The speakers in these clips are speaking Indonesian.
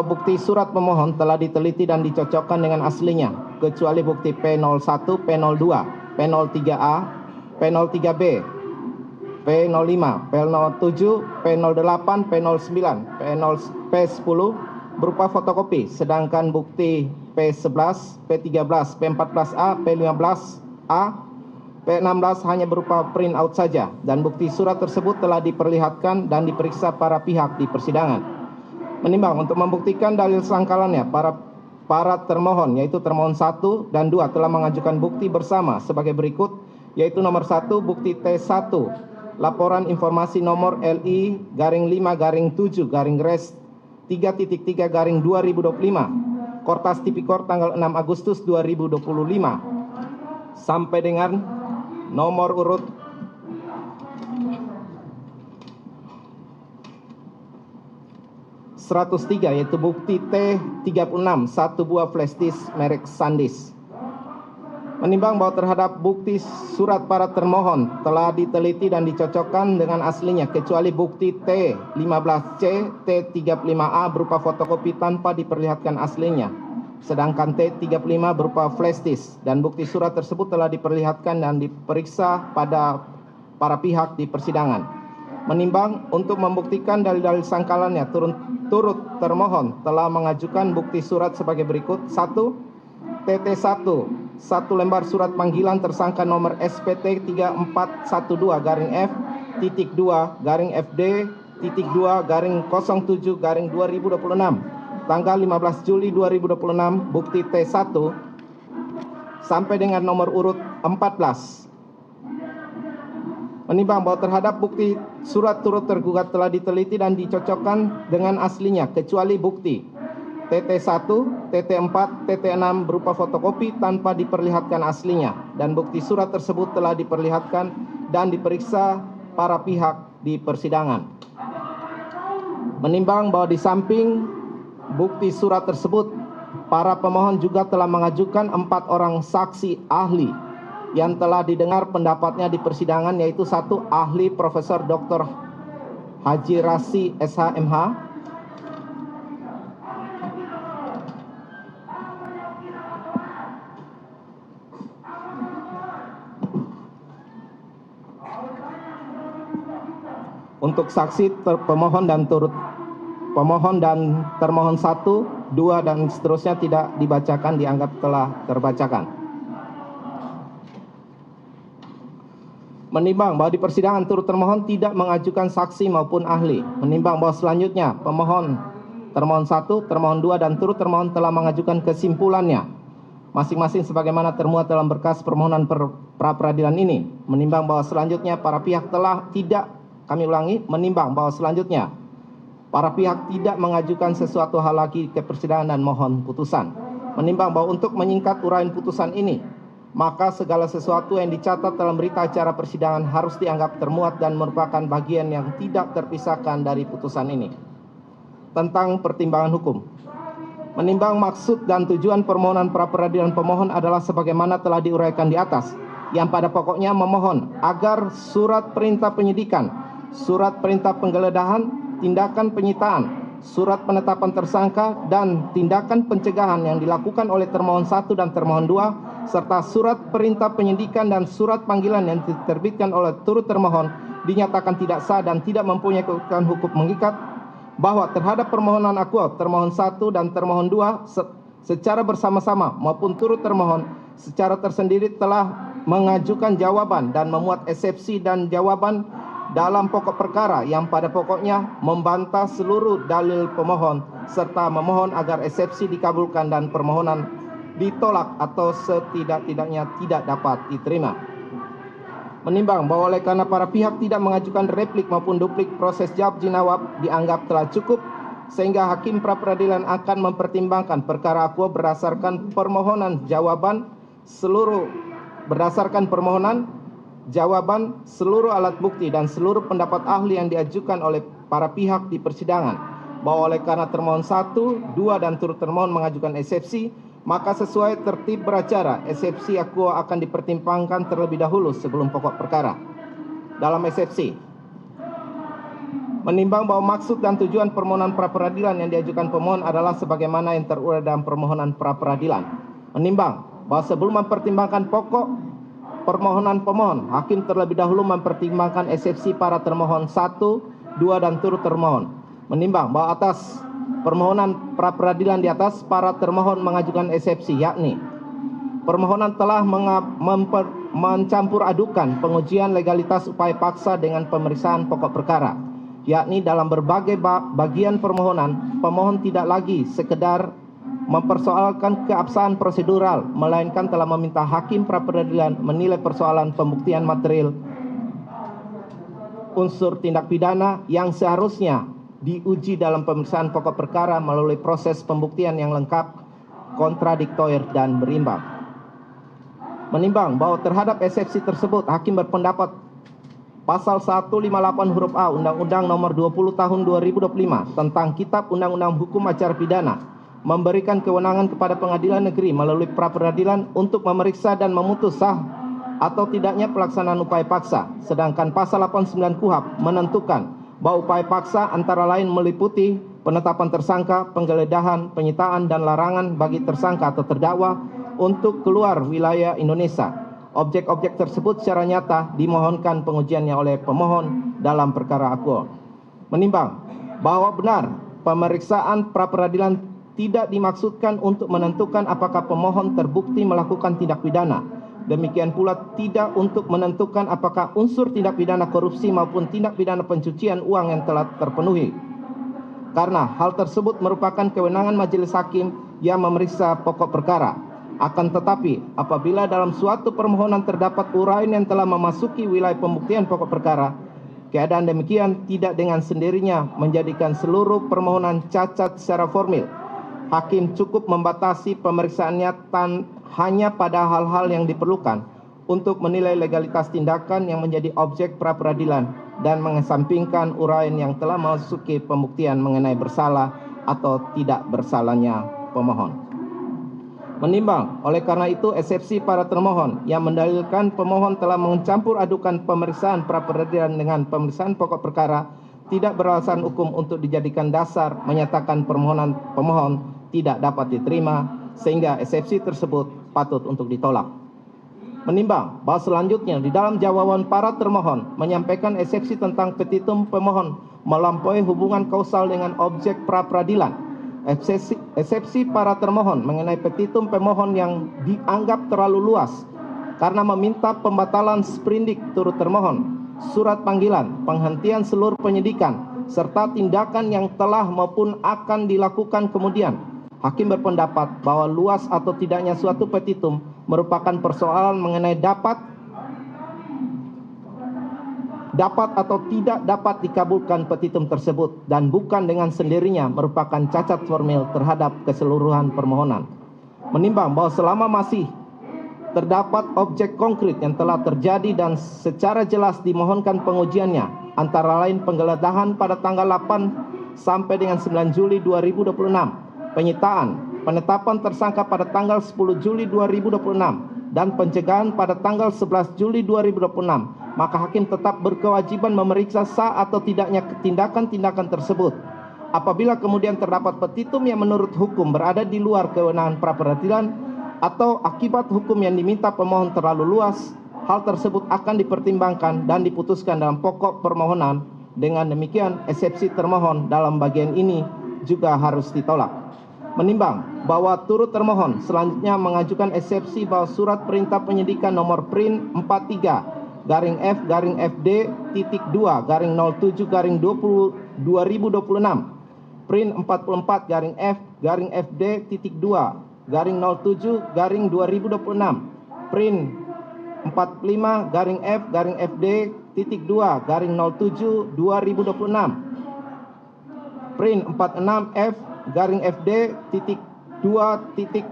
bukti surat pemohon telah diteliti dan dicocokkan dengan aslinya, kecuali bukti P01, P02, P03A, P03B, P05, P07, P08, P09, P10 berupa fotokopi, sedangkan bukti P11, P13, P14A, P15A, P16 hanya berupa print out saja, dan bukti surat tersebut telah diperlihatkan dan diperiksa para pihak di persidangan. Menimbang untuk membuktikan dalil selangkalannya, para termohon yaitu termohon 1 dan 2 telah mengajukan bukti bersama sebagai berikut, yaitu nomor 1 bukti T1 laporan informasi nomor LI-5-7-res 3.3-2025 Kortas Tipikor tanggal 6 Agustus 2025 sampai dengan nomor urut 103, yaitu bukti T36 satu buah flash disk merek SanDisk. Menimbang bahwa terhadap bukti surat para termohon telah diteliti dan dicocokkan dengan aslinya, kecuali bukti T15C, T35A berupa fotokopi tanpa diperlihatkan aslinya, sedangkan T35 berupa flash disk, dan bukti surat tersebut telah diperlihatkan dan diperiksa pada para pihak di persidangan. Menimbang untuk membuktikan dalil-dalil sangkalannya, turut termohon telah mengajukan bukti surat sebagai berikut. 1. TT1, 1 lembar surat panggilan tersangka nomor SPT 3412-F2-FD-2-07-2026 tanggal 15 Juli 2026, bukti T1 sampai dengan nomor urut 14. Menimbang bahwa terhadap bukti surat turut tergugat telah diteliti dan dicocokkan dengan aslinya, kecuali bukti TT1, TT4, TT6 berupa fotokopi tanpa diperlihatkan aslinya, dan bukti surat tersebut telah diperlihatkan dan diperiksa para pihak di persidangan. Menimbang bahwa di samping bukti surat tersebut, para pemohon juga telah mengajukan 4 orang saksi ahli yang telah didengar pendapatnya di persidangan, yaitu 1 ahli Profesor Dr. Haji Rasi SHMH, untuk saksi pemohon dan turut pemohon dan termohon 1, 2 dan seterusnya tidak dibacakan, dianggap telah terbacakan. Menimbang bahwa di persidangan turut termohon tidak mengajukan saksi maupun ahli. Menimbang bahwa selanjutnya pemohon termohon 1, termohon 2 dan turut termohon telah mengajukan kesimpulannya masing-masing sebagaimana termuat dalam berkas permohonan pra-peradilan ini. Menimbang bahwa selanjutnya para pihak telah tidak, kami ulangi, menimbang bahwa selanjutnya para pihak tidak mengajukan sesuatu hal lagi ke persidangan dan mohon putusan. Menimbang bahwa untuk menyingkat uraian putusan ini, maka segala sesuatu yang dicatat dalam berita acara persidangan harus dianggap termuat dan merupakan bagian yang tidak terpisahkan dari putusan ini. Tentang pertimbangan hukum. Menimbang maksud dan tujuan permohonan pra-peradilan pemohon adalah sebagaimana telah diuraikan di atas, yang pada pokoknya memohon agar surat perintah penyidikan, surat perintah penggeledahan, tindakan penyitaan, surat penetapan tersangka, dan tindakan pencegahan yang dilakukan oleh termohon 1 dan termohon 2, serta surat perintah penyidikan dan surat panggilan yang diterbitkan oleh turut termohon dinyatakan tidak sah dan tidak mempunyai kekuatan hukum mengikat, bahwa terhadap permohonan akuo termohon 1 dan termohon 2 secara bersama-sama maupun turut termohon secara tersendiri telah mengajukan jawaban dan memuat eksepsi dan jawaban dalam pokok perkara yang pada pokoknya membantah seluruh dalil pemohon serta memohon agar eksepsi dikabulkan dan permohonan ditolak atau setidak-tidaknya tidak dapat diterima. Menimbang bahwa oleh karena para pihak tidak mengajukan replik maupun duplik, proses jawab jinawab dianggap telah cukup, sehingga hakim pra-peradilan akan mempertimbangkan perkara akuo berdasarkan permohonan jawaban seluruh seluruh alat bukti dan seluruh pendapat ahli yang diajukan oleh para pihak di persidangan, bahwa oleh karena termohon 1, 2 dan turut termohon mengajukan eksepsi, maka sesuai tertib beracara, eksepsi akuo akan dipertimbangkan terlebih dahulu sebelum pokok perkara. Dalam eksepsi, Menimbang bahwa maksud dan tujuan permohonan pra-peradilan yang diajukan pemohon adalah sebagaimana yang terurai dalam permohonan pra-peradilan. Menimbang bahwa sebelum mempertimbangkan pokok permohonan pemohon, hakim terlebih dahulu mempertimbangkan eksepsi para termohon 1, 2, dan turut termohon. Menimbang bahwa atas permohonan pra-peradilan di atas, para termohon mengajukan eksepsi, yakni permohonan telah mencampur adukan pengujian legalitas upaya paksa dengan pemeriksaan pokok perkara, yakni dalam berbagai bagian permohonan, pemohon tidak lagi sekedar mempersoalkan keabsahan prosedural, melainkan telah meminta hakim pra-peradilan menilai persoalan pembuktian material unsur tindak pidana yang seharusnya diuji dalam pemeriksaan pokok perkara melalui proses pembuktian yang lengkap, kontradiktor, dan berimbang. Menimbang bahwa terhadap eksepsi tersebut, hakim berpendapat Pasal 158 huruf A Undang-Undang Nomor 20 Tahun 2025 tentang Kitab Undang-Undang Hukum Acara Pidana memberikan kewenangan kepada pengadilan negeri melalui pra-peradilan untuk memeriksa dan memutus sah atau tidaknya pelaksanaan upaya paksa. Sedangkan Pasal 89 KUHP menentukan bahwa upaya paksa antara lain meliputi penetapan tersangka, penggeledahan, penyitaan, dan larangan bagi tersangka atau terdakwa untuk keluar wilayah Indonesia. Objek-objek tersebut secara nyata dimohonkan pengujiannya oleh pemohon dalam perkara akuo. Menimbang bahwa benar pemeriksaan pra-peradilan tidak dimaksudkan untuk menentukan apakah pemohon terbukti melakukan tindak pidana. Demikian pula tidak untuk menentukan apakah unsur tindak pidana korupsi maupun tindak pidana pencucian uang yang telah terpenuhi. Karena hal tersebut merupakan kewenangan majelis hakim yang memeriksa pokok perkara. Akan tetapi, apabila dalam suatu permohonan terdapat uraian yang telah memasuki wilayah pembuktian pokok perkara, keadaan demikian tidak dengan sendirinya menjadikan seluruh permohonan cacat secara formil. Hakim cukup membatasi pemeriksaannya hanya pada hal-hal yang diperlukan untuk menilai legalitas tindakan yang menjadi objek pra-peradilan dan mengesampingkan uraian yang telah memasuki pembuktian mengenai bersalah atau tidak bersalahnya pemohon. Menimbang, oleh karena itu eksepsi para termohon yang mendalilkan pemohon telah mencampur adukan pemeriksaan pra-peradilan dengan pemeriksaan pokok perkara tidak beralasan hukum untuk dijadikan dasar menyatakan permohonan pemohon tidak dapat diterima, sehingga eksepsi tersebut patut untuk ditolak. Menimbang bahwa selanjutnya di dalam jawaban para termohon menyampaikan eksepsi tentang petitum pemohon melampaui hubungan kausal dengan objek pra-peradilan. Eksepsi para termohon mengenai petitum pemohon yang dianggap terlalu luas karena meminta pembatalan sprindik turut termohon, surat panggilan, penghentian seluruh penyidikan, serta tindakan yang telah maupun akan dilakukan kemudian. Hakim berpendapat bahwa luas atau tidaknya suatu petitum merupakan persoalan mengenai dapat atau tidak dapat dikabulkan petitum tersebut dan bukan dengan sendirinya merupakan cacat formil terhadap keseluruhan permohonan. Menimbang bahwa selama masih terdapat objek konkret yang telah terjadi dan secara jelas dimohonkan pengujiannya, antara lain penggeledahan pada tanggal 8 sampai dengan 9 Juli 2026, penyitaan, penetapan tersangka pada tanggal 10 Juli 2026, dan pencegahan pada tanggal 11 Juli 2026, maka hakim tetap berkewajiban memeriksa sah atau tidaknya tindakan-tindakan tersebut. Apabila kemudian terdapat petitum yang menurut hukum berada di luar kewenangan pra-peradilan atau akibat hukum yang diminta pemohon terlalu luas, hal tersebut akan dipertimbangkan dan diputuskan dalam pokok permohonan. Dengan demikian, eksepsi termohon dalam bagian ini juga harus ditolak. Menimbang bahwa turut termohon selanjutnya mengajukan eksepsi bahwa surat perintah penyidikan nomor PRIN 43 garing F garing FD titik 2 garing 07 garing 2026 PRIN 44 garing F garing FD titik 2 garing 07 garing 2026 PRIN 45 garing F garing FD titik 2 garing 07 2026 PRIN 46 F garing FD titik 2 titik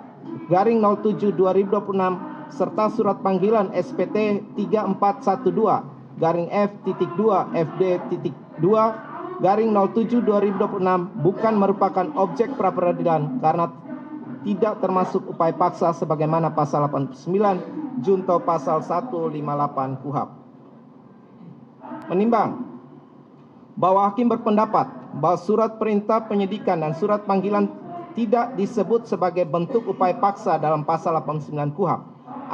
garing 07 2026 serta surat panggilan SPT 3412 garing F titik 2 FD titik 2 garing 07 2026 bukan merupakan objek pra-peradilan karena tidak termasuk upaya paksa sebagaimana pasal 89 junto pasal 158 KUHP. Menimbang bahwa hakim berpendapat bahwa surat perintah penyidikan dan surat panggilan tidak disebut sebagai bentuk upaya paksa dalam pasal 89 KUHP.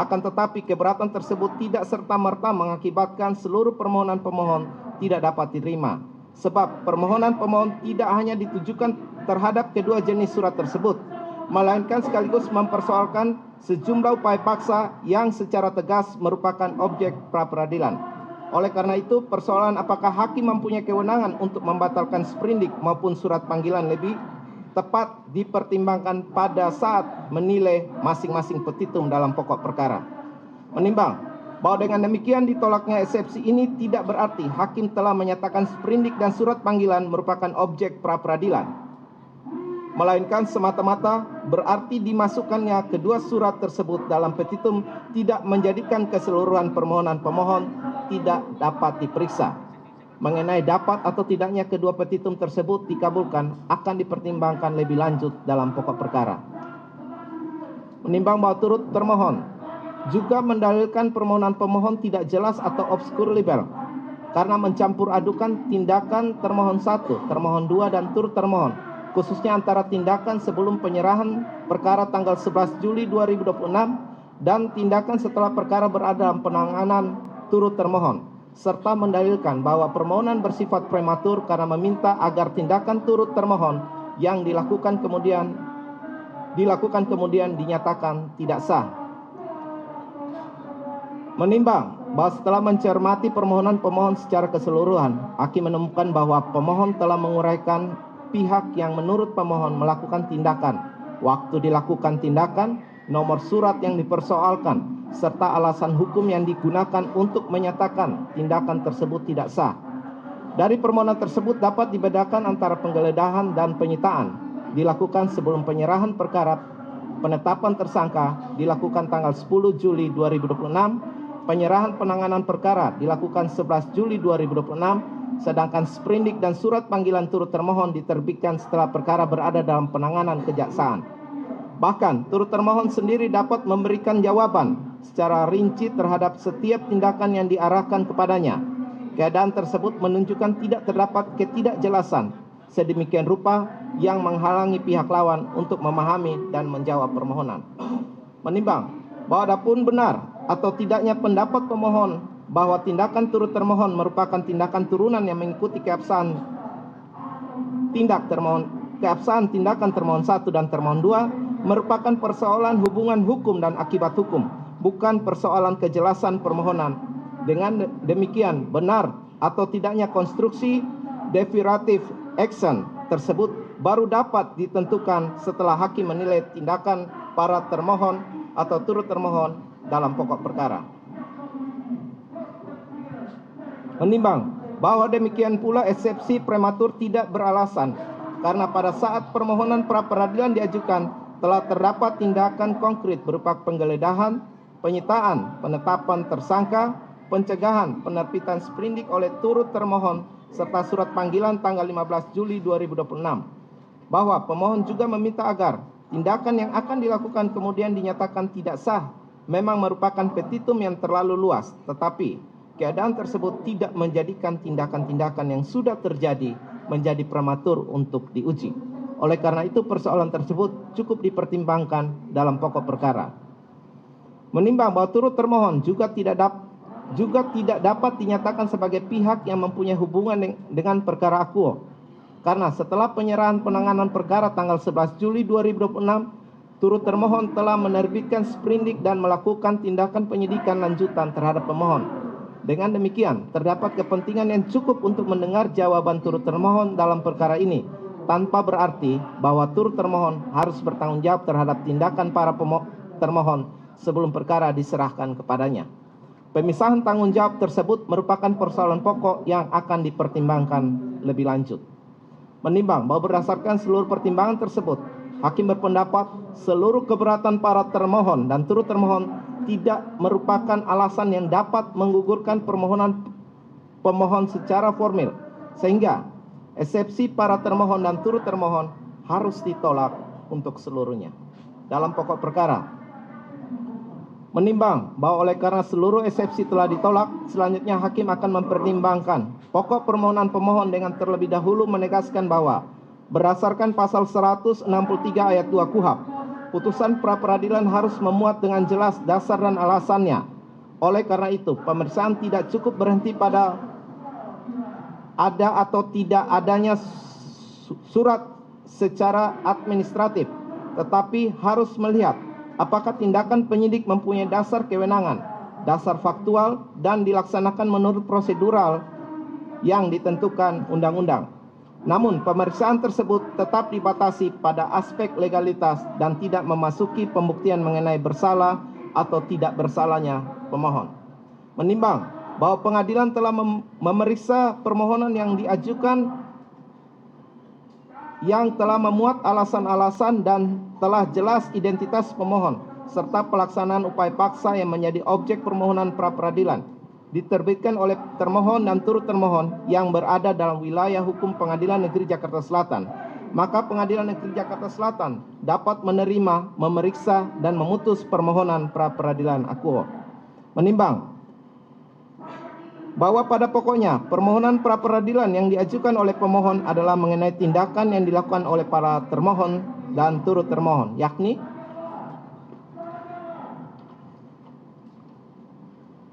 Akan tetapi keberatan tersebut tidak serta-merta mengakibatkan seluruh permohonan pemohon tidak dapat diterima. Sebab permohonan pemohon tidak hanya ditujukan terhadap kedua jenis surat tersebut, melainkan sekaligus mempersoalkan sejumlah upaya paksa yang secara tegas merupakan objek pra-peradilan. Oleh karena itu, persoalan apakah hakim mempunyai kewenangan untuk membatalkan sprindik maupun surat panggilan lebih tepat dipertimbangkan pada saat menilai masing-masing petitum dalam pokok perkara. Menimbang bahwa dengan demikian ditolaknya eksepsi ini tidak berarti hakim telah menyatakan sprindik dan surat panggilan merupakan objek pra-peradilan, melainkan semata-mata berarti dimasukkannya kedua surat tersebut dalam petitum tidak menjadikan keseluruhan permohonan pemohon tidak dapat diperiksa. Mengenai dapat atau tidaknya kedua petitum tersebut dikabulkan akan dipertimbangkan lebih lanjut dalam pokok perkara. Menimbang bahwa turut termohon juga mendalilkan permohonan pemohon tidak jelas atau obskur libel karena mencampur adukan tindakan termohon 1, termohon 2 dan turut termohon, khususnya antara tindakan sebelum penyerahan perkara tanggal 11 Juli 2026 dan tindakan setelah perkara berada dalam penanganan turut termohon, serta mendalilkan bahwa permohonan bersifat prematur karena meminta agar tindakan turut termohon yang dilakukan kemudian dinyatakan tidak sah. Menimbang bahwa setelah mencermati permohonan pemohon secara keseluruhan, hakim menemukan bahwa pemohon telah menguraikan pihak yang menurut pemohon melakukan tindakan, waktu dilakukan tindakan, nomor surat yang dipersoalkan, serta alasan hukum yang digunakan untuk menyatakan tindakan tersebut tidak sah. Dari permohonan tersebut dapat dibedakan antara penggeledahan dan penyitaan dilakukan sebelum penyerahan perkara. Penetapan tersangka dilakukan tanggal 10 Juli 2026, penyerahan penanganan perkara dilakukan 11 Juli 2026, sedangkan sprindik dan surat panggilan turut termohon diterbitkan setelah perkara berada dalam penanganan kejaksaan. Bahkan turut termohon sendiri dapat memberikan jawaban secara rinci terhadap setiap tindakan yang diarahkan kepadanya. Keadaan tersebut menunjukkan tidak terdapat ketidakjelasan sedemikian rupa yang menghalangi pihak lawan untuk memahami dan menjawab permohonan. Menimbang bahwa adapun benar atau tidaknya pendapat pemohon bahwa tindakan turut termohon merupakan tindakan turunan yang mengikuti keabsahan tindakan termohon 1 dan termohon 2 merupakan persoalan hubungan hukum dan akibat hukum, bukan persoalan kejelasan permohonan. Dengan demikian, benar atau tidaknya konstruksi definitive action tersebut baru dapat ditentukan setelah hakim menilai tindakan para termohon atau turut termohon dalam pokok perkara. Menimbang bahwa demikian pula eksepsi prematur tidak beralasan karena pada saat permohonan pra-peradilan diajukan telah terdapat tindakan konkret berupa penggeledahan, penyitaan, penetapan tersangka, pencegahan, penerbitan sprindik oleh turut termohon serta surat panggilan tanggal 15 Juli 2026. Bahwa pemohon juga meminta agar tindakan yang akan dilakukan kemudian dinyatakan tidak sah memang merupakan petitum yang terlalu luas, tetapi keadaan tersebut tidak menjadikan tindakan-tindakan yang sudah terjadi menjadi prematur untuk diuji. Oleh karena itu persoalan tersebut cukup dipertimbangkan dalam pokok perkara. Menimbang bahwa turut termohon juga tidak dapat dinyatakan sebagai pihak yang mempunyai hubungan dengan perkara akuo. Karena setelah penyerahan penanganan perkara tanggal 11 Juli 2026, turut termohon telah menerbitkan sprindik dan melakukan tindakan penyidikan lanjutan terhadap pemohon. Dengan demikian, terdapat kepentingan yang cukup untuk mendengar jawaban turut termohon dalam perkara ini, tanpa berarti bahwa turut termohon harus bertanggung jawab terhadap tindakan para termohon sebelum perkara diserahkan kepadanya. Pemisahan tanggung jawab tersebut merupakan persoalan pokok yang akan dipertimbangkan lebih lanjut. Menimbang bahwa berdasarkan seluruh pertimbangan tersebut, hakim berpendapat seluruh keberatan para termohon dan turut termohon tidak merupakan alasan yang dapat menggugurkan permohonan pemohon secara formil, sehingga eksepsi para termohon dan turut termohon harus ditolak untuk seluruhnya. Dalam pokok perkara, menimbang bahwa oleh karena seluruh eksepsi telah ditolak, selanjutnya hakim akan mempertimbangkan Pokok permohonan pemohon dengan terlebih dahulu menegaskan bahwa berdasarkan pasal 163 ayat 2 KUHP, putusan pra-peradilan harus memuat dengan jelas dasar dan alasannya. Oleh karena itu, pemeriksaan tidak cukup berhenti pada ada atau tidak adanya surat secara administratif, tetapi harus melihat apakah tindakan penyidik mempunyai dasar kewenangan, dasar faktual, dan dilaksanakan menurut prosedural yang ditentukan undang-undang. Namun, pemeriksaan tersebut tetap dibatasi pada aspek legalitas dan tidak memasuki pembuktian mengenai bersalah atau tidak bersalahnya pemohon. Menimbang bahwa pengadilan telah memeriksa permohonan yang diajukan yang telah memuat alasan-alasan dan telah jelas identitas pemohon serta pelaksanaan upaya paksa yang menjadi objek permohonan pra-peradilan diterbitkan oleh termohon dan turut termohon yang berada dalam wilayah hukum Pengadilan Negeri Jakarta Selatan, maka Pengadilan Negeri Jakarta Selatan dapat menerima, memeriksa, dan memutus permohonan pra-peradilan akuo. Menimbang bahwa pada pokoknya permohonan pra-peradilan yang diajukan oleh pemohon adalah mengenai tindakan yang dilakukan oleh para termohon dan turut termohon, yakni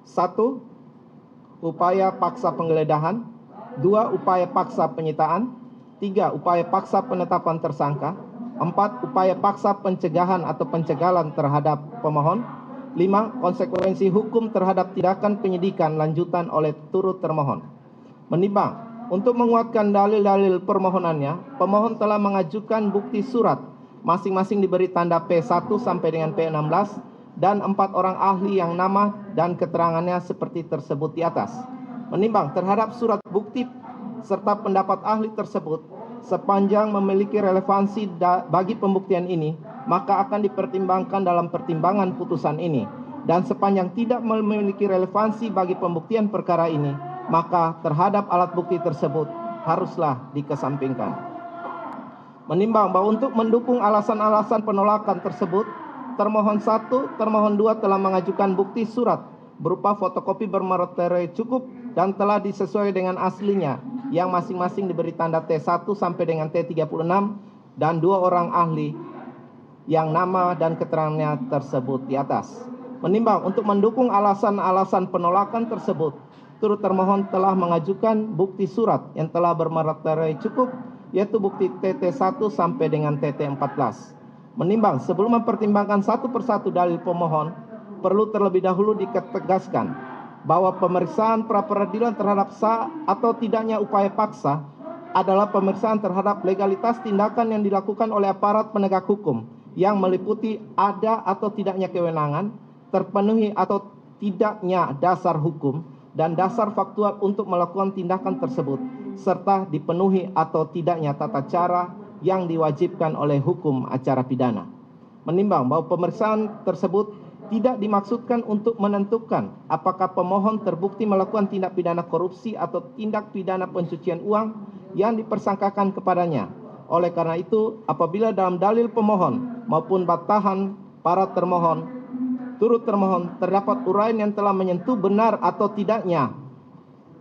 1. Upaya paksa penggeledahan, 2. Upaya paksa penyitaan, 3. Upaya paksa penetapan tersangka, 4. Upaya paksa pencegahan atau pencegalan terhadap pemohon, 5. Konsekuensi hukum terhadap tindakan penyidikan lanjutan oleh turut termohon. Menimbang, untuk menguatkan dalil-dalil permohonannya, pemohon telah mengajukan bukti surat, masing-masing diberi tanda P1 sampai dengan P16, dan 4 orang ahli yang nama dan keterangannya seperti tersebut di atas. Menimbang terhadap surat bukti serta pendapat ahli tersebut, sepanjang memiliki relevansi bagi pembuktian ini, maka akan dipertimbangkan dalam pertimbangan putusan ini. Dan sepanjang tidak memiliki relevansi bagi pembuktian perkara ini, maka terhadap alat bukti tersebut haruslah dikesampingkan. Menimbang bahwa untuk mendukung alasan-alasan penolakan tersebut, termohon 1, termohon 2 telah mengajukan bukti surat berupa fotokopi bermaterai cukup dan telah disesuaikan dengan aslinya yang masing-masing diberi tanda T1 sampai dengan T36 dan 2 orang ahli yang nama dan keterangannya tersebut di atas. Menimbang untuk mendukung alasan-alasan penolakan tersebut, turut termohon telah mengajukan bukti surat yang telah bermaterai cukup, yaitu bukti TT1 sampai dengan TT14. Menimbang sebelum mempertimbangkan satu persatu dalil pemohon, perlu terlebih dahulu ditegaskan bahwa pemeriksaan pra-peradilan terhadap sah atau tidaknya upaya paksa adalah pemeriksaan terhadap legalitas tindakan yang dilakukan oleh aparat penegak hukum yang meliputi ada atau tidaknya kewenangan, terpenuhi atau tidaknya dasar hukum dan dasar faktual untuk melakukan tindakan tersebut, serta dipenuhi atau tidaknya tata cara yang diwajibkan oleh hukum acara pidana. Menimbang bahwa pemeriksaan tersebut tidak dimaksudkan untuk menentukan apakah pemohon terbukti melakukan tindak pidana korupsi atau tindak pidana pencucian uang yang dipersangkakan kepadanya. Oleh karena itu, apabila dalam dalil pemohon maupun batahan para termohon, turut termohon terdapat uraian yang telah menyentuh benar atau tidaknya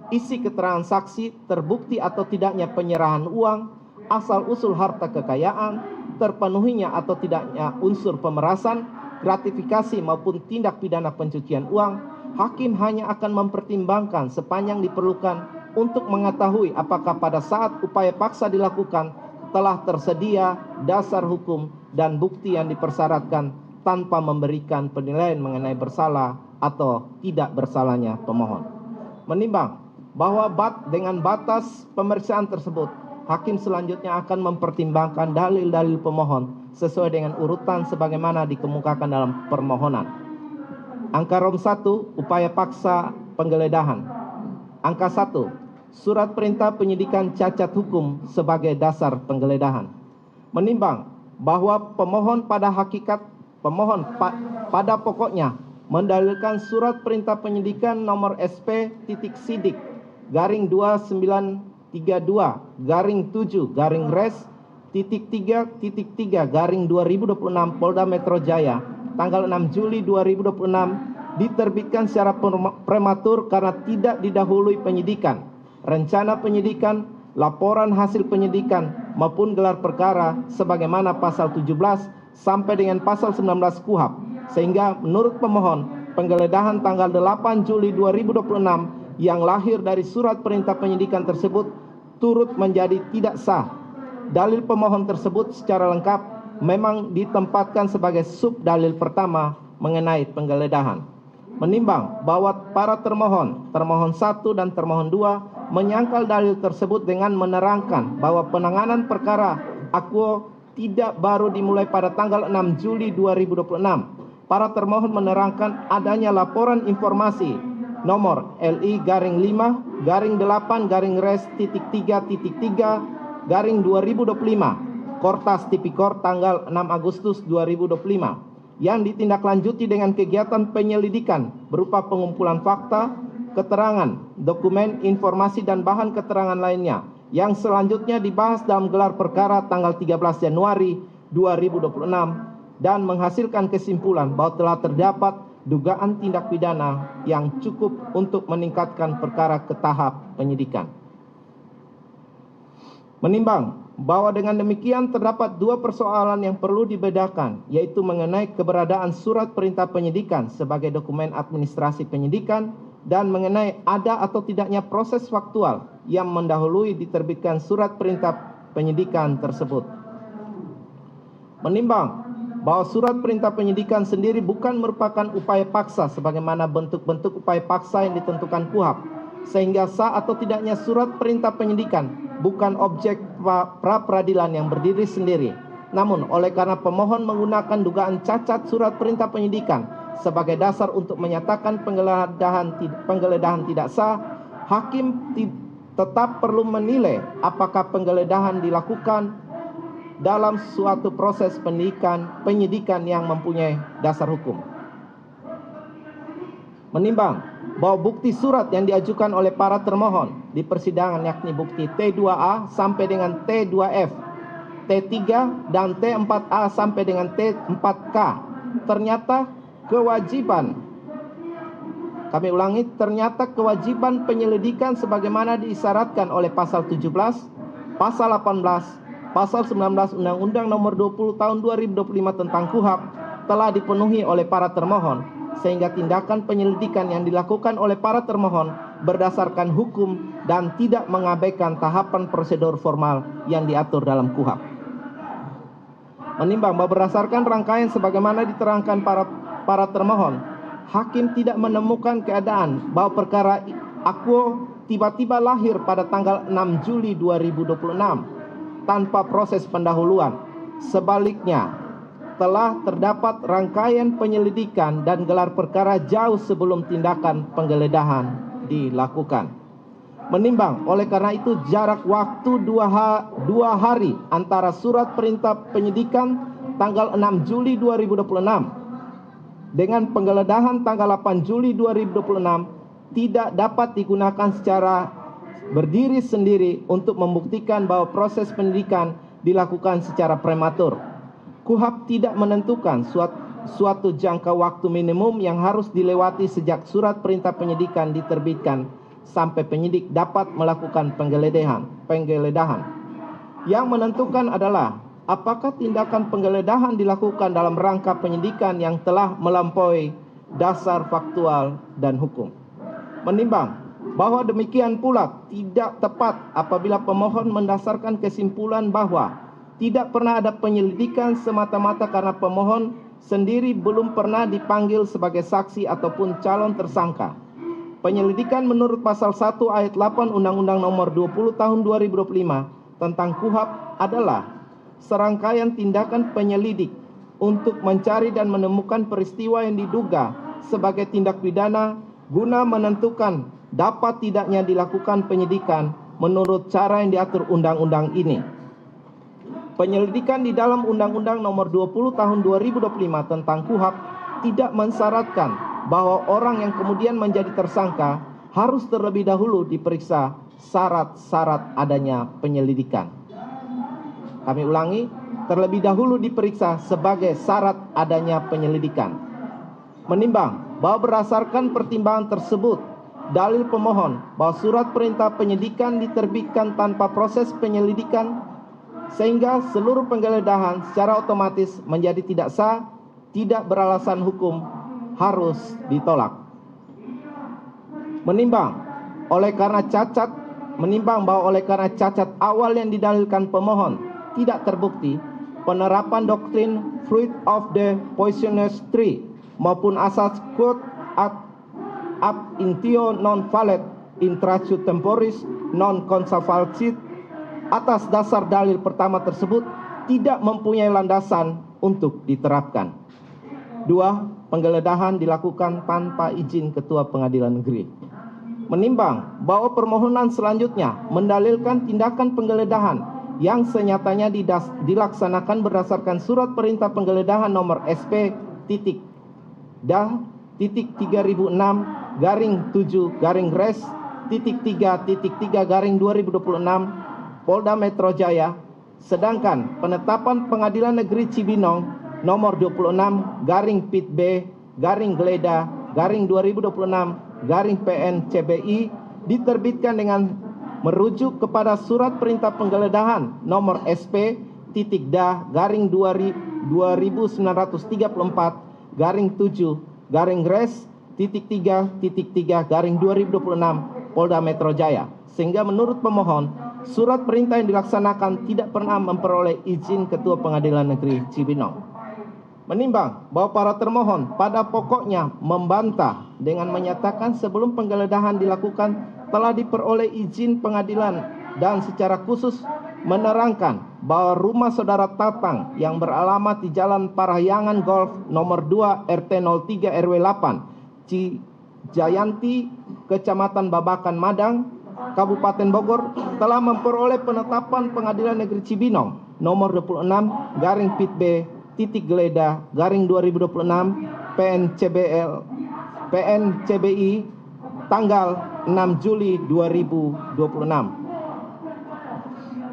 isi keterangan saksi, terbukti atau tidaknya penyerahan uang, asal-usul harta kekayaan, terpenuhinya atau tidaknya unsur pemerasan, gratifikasi maupun tindak pidana pencucian uang, hakim hanya akan mempertimbangkan sepanjang diperlukan untuk mengetahui apakah pada saat upaya paksa dilakukan telah tersedia dasar hukum dan bukti yang dipersyaratkan tanpa memberikan penilaian mengenai bersalah atau tidak bersalahnya pemohon. Menimbang bahwa dengan batas pemeriksaan tersebut, hakim selanjutnya akan mempertimbangkan dalil-dalil pemohon sesuai dengan urutan sebagaimana dikemukakan dalam permohonan. Angka rom 1, upaya paksa penggeledahan. Angka 1, surat perintah penyidikan cacat hukum sebagai dasar penggeledahan. Menimbang bahwa pemohon pada pokoknya mendalilkan surat perintah penyidikan nomor SP.Sidik garing 2932/7/res.3.3 garing 2026 Polda Metro Jaya tanggal 6 Juli 2026 diterbitkan secara prematur karena tidak didahului penyidikan. rencana penyidikan, laporan hasil penyidikan maupun gelar perkara sebagaimana pasal 17 sampai dengan pasal 19 KUHP, sehingga menurut pemohon penggeledahan tanggal 8 Juli 2026 yang lahir dari surat perintah penyidikan tersebut turut menjadi tidak sah. Dalil pemohon tersebut secara lengkap memang ditempatkan sebagai subdalil pertama mengenai penggeledahan. Menimbang bahwa para termohon 1 dan termohon 2 menyangkal dalil tersebut dengan menerangkan bahwa penanganan perkara akuo tidak baru dimulai pada tanggal 6 Juli 2026. Para termohon menerangkan adanya laporan informasi nomor LI-LI-3-3.3.3 Kortas Tipikor tanggal 6 Agustus 2025 yang ditindaklanjuti dengan kegiatan penyelidikan berupa pengumpulan fakta, keterangan, dokumen, informasi dan bahan keterangan lainnya yang selanjutnya dibahas dalam gelar perkara tanggal 13 Januari 2026 dan menghasilkan kesimpulan bahwa telah terdapat dugaan tindak pidana yang cukup untuk meningkatkan perkara ke tahap penyidikan. Menimbang bahwa dengan demikian terdapat dua persoalan yang perlu dibedakan, yaitu mengenai keberadaan surat perintah penyidikan sebagai dokumen administrasi penyidikan dan mengenai ada atau tidaknya proses faktual yang mendahului diterbitkan surat perintah penyidikan tersebut. Menimbang bahwa surat perintah penyidikan sendiri bukan merupakan upaya paksa sebagaimana bentuk-bentuk upaya paksa yang ditentukan KUHP, sehingga sah atau tidaknya surat perintah penyidikan bukan objek pra peradilan yang berdiri sendiri. Namun oleh karena pemohon menggunakan dugaan cacat surat perintah penyidikan sebagai dasar untuk menyatakan penggeledahan tidak sah, hakim tetap perlu menilai apakah penggeledahan dilakukan dalam suatu proses penyidikan yang mempunyai dasar hukum. Menimbang bahwa bukti surat yang diajukan oleh para termohon di persidangan, yakni bukti T2A sampai dengan T2F, T3 dan T4A sampai dengan T4K, ternyata kewajiban, kami ulangi, ternyata kewajiban penyelidikan sebagaimana diisyaratkan oleh pasal 17, pasal 18, pasal 19 Undang-Undang Nomor 20 Tahun 2025 tentang KUHP telah dipenuhi oleh para termohon, sehingga tindakan penyelidikan yang dilakukan oleh para termohon berdasarkan hukum dan tidak mengabaikan tahapan prosedur formal yang diatur dalam KUHP. Menimbang bahwa berdasarkan rangkaian sebagaimana diterangkan para termohon, hakim tidak menemukan keadaan bahwa perkara akuo tiba-tiba lahir pada tanggal 6 Juli 2026 tanpa proses pendahuluan. Sebaliknya, telah terdapat rangkaian penyelidikan dan gelar perkara jauh sebelum tindakan penggeledahan dilakukan. Menimbang oleh karena itu jarak waktu 2 hari antara surat perintah penyidikan tanggal 6 Juli 2026 dengan penggeledahan tanggal 8 Juli 2026 tidak dapat digunakan secara berdiri sendiri untuk membuktikan bahwa proses penyidikan dilakukan secara prematur. KUHP tidak menentukan suatu jangka waktu minimum yang harus dilewati sejak surat perintah penyidikan diterbitkan sampai penyidik dapat melakukan penggeledahan. Yang menentukan adalah apakah tindakan penggeledahan dilakukan dalam rangka penyidikan yang telah melampaui dasar faktual dan hukum. Menimbang bahwa demikian pula tidak tepat apabila pemohon mendasarkan kesimpulan bahwa tidak pernah ada penyelidikan semata-mata karena pemohon sendiri belum pernah dipanggil sebagai saksi ataupun calon tersangka. Penyelidikan menurut pasal 1 ayat 8 Undang-Undang Nomor 20 Tahun 2025 tentang KUHP adalah serangkaian tindakan penyelidik untuk mencari dan menemukan peristiwa yang diduga sebagai tindak pidana guna menentukan dapat tidaknya dilakukan penyidikan menurut cara yang diatur undang-undang ini. Penyelidikan di dalam Undang-Undang Nomor 20 Tahun 2025 tentang KUHP tidak mensyaratkan bahwa orang yang kemudian menjadi tersangka harus terlebih dahulu diperiksa syarat-syarat adanya penyelidikan. Kami ulangi, terlebih dahulu diperiksa sebagai syarat adanya penyelidikan. Menimbang bahwa berdasarkan pertimbangan tersebut, dalil pemohon bahwa surat perintah penyidikan diterbitkan tanpa proses penyelidikan sehingga seluruh penggeledahan secara otomatis menjadi tidak sah, tidak beralasan hukum, harus ditolak. Menimbang bahwa oleh karena cacat awal yang didalilkan pemohon tidak terbukti, penerapan doktrin fruit of the poisonous tree maupun asas quod ab intio non valet intratio temporis non consalvacit atas dasar dalil pertama tersebut tidak mempunyai landasan untuk diterapkan. 2. Penggeledahan dilakukan tanpa izin Ketua Pengadilan Negeri. Menimbang bahwa permohonan selanjutnya mendalilkan tindakan penggeledahan yang senyatanya dilaksanakan berdasarkan surat perintah penggeledahan nomor SP-DA-3006-7-res-3-3-2026 Polda Metro Jaya, sedangkan penetapan Pengadilan Negeri Cibinong nomor 26/Pit-B-2026-PN-CBI diterbitkan dengan merujuk kepada surat perintah penggeledahan nomor SP-DA-2019-7-Res-3-3-2026 Polda Metro Jaya, sehingga menurut pemohon surat perintah yang dilaksanakan tidak pernah memperoleh izin Ketua Pengadilan Negeri Cibinong. Menimbang bahwa para termohon pada pokoknya membantah dengan menyatakan sebelum penggeledahan dilakukan telah diperoleh izin pengadilan dan secara khusus menerangkan bahwa rumah saudara Tatang yang beralamat di Jalan Parahyangan Golf nomor 2 RT 03 RW 8 Cijayanti, Kecamatan Babakan Madang, Kabupaten Bogor telah memperoleh penetapan Pengadilan Negeri Cibinong nomor 26/Pit-B-2026 PN-CBI tanggal 6 Juli 2026.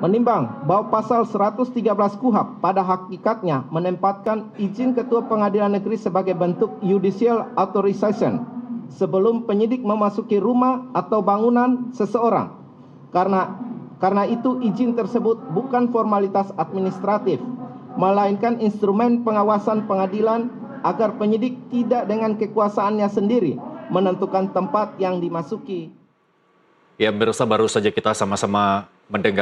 Menimbang bahwa pasal 113 KUHP pada hakikatnya menempatkan izin Ketua Pengadilan Negeri sebagai bentuk judicial authorization sebelum penyidik memasuki rumah atau bangunan seseorang. Karena itu izin tersebut bukan formalitas administratif, melainkan instrumen pengawasan pengadilan agar penyidik tidak dengan kekuasaannya sendiri menentukan tempat yang dimasuki. Ya, pemirsa, baru saja kita sama-sama mendengar